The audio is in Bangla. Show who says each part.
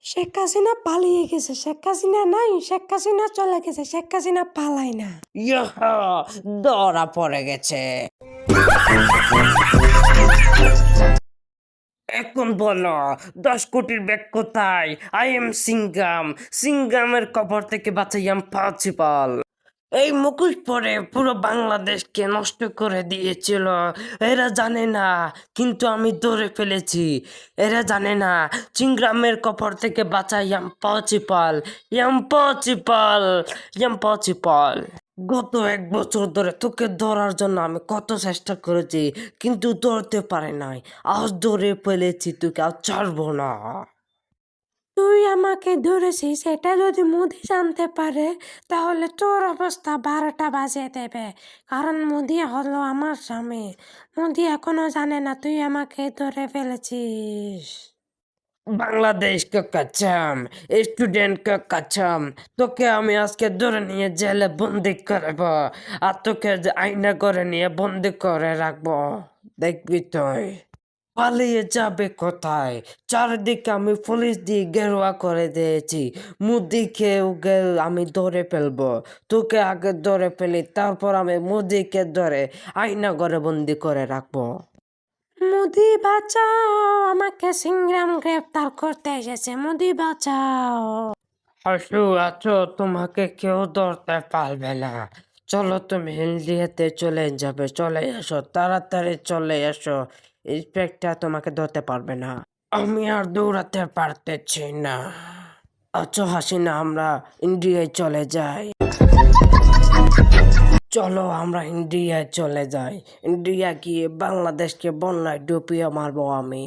Speaker 1: শেখ হাসিনা পালিয়ে গেছে। শেখ হাসিনা নাই, শেখ হাসিনা চলে গেছে, শেখ হাসিনা পালায় না।
Speaker 2: ইয়াহা, ধরা পড়ে গেছে। এখন বলো 10 কোটির ব্যাগ কোথায়? I am Singham. সিঙ্গামের কবর থেকে বাঁচাইয়াম প্রিন্সিপাল। এই মুখোশ পরে পুরো বাংলাদেশকে নষ্ট করে দিয়েছিল। এরা জানে না, কিন্তু আমি ধরে ফেলেছি। এরা জানে না, চিংগ্রামের কবর থেকে বাঁচাইয়াম প্রিন্সিপাল। Impossible, impossible. গত 1 বছর ধরে তোকে ধরার জন্য আমি কত চেষ্টা করেছি, কিন্তু ধরতে পারে নাই। আজ ধরে ফেলেছি, তোকে আর ছাড়বো না।
Speaker 1: তুই আমাকে ধরেছিস, এটা যদি মোদি জানতে পারে তাহলে তোর অবস্থা 12টা বাজিয়ে দেবে। কারণ মোদি হলো আমার স্বামী। মোদি এখনো জানে না তুই আমাকে ধরে ফেলেছিস।
Speaker 2: বাংলাদেশ কে কাছাম, স্টুডেন্ট কে কাছাম। তোকে আমি আজকে ধরে নিয়ে জেলে বন্দি করবো, আর তোকে আয়না করে নিয়ে বন্দি করে রাখবো। দেখবি তুই পালিয়ে যাবে কোথায়? চারিদিকে আমি পুলিশ দিয়ে গেরুয়া করে দিয়েছি। মুদিকে আমি ধরে ফেলবো। তোকে আগে ধরে ফেলি, তারপর আমি মুদিকে ধরে আয়না ঘরে বন্দি করে রাখবো।
Speaker 1: মোদি বাঁচাও, আমাকে সিংগ্রাম গ্রেফতার করতে এসেছে। মোদি বাঁচাও।
Speaker 2: হাসু আছো, তোমাকে কেউ ধরতে পারবে না। চলো, তুমি ইন্ডিয়াতে চলে যাবে। চলে এসো, তাড়াতাড়ি চলে এসো। ইন্সপেক্টর তোমাকে ধরতে পারবে না। আমি আর দৌড়াতে পারতেছি না। আচ্ছা হাসিনা, আমরা ইন্ডিয়ায় চলে যাই। চলো আমরা ইন্ডিয়ায় চলে যাই। ইন্ডিয়া গিয়ে বাংলাদেশকে বন্যায় ডুবিয়ে মারবো আমি।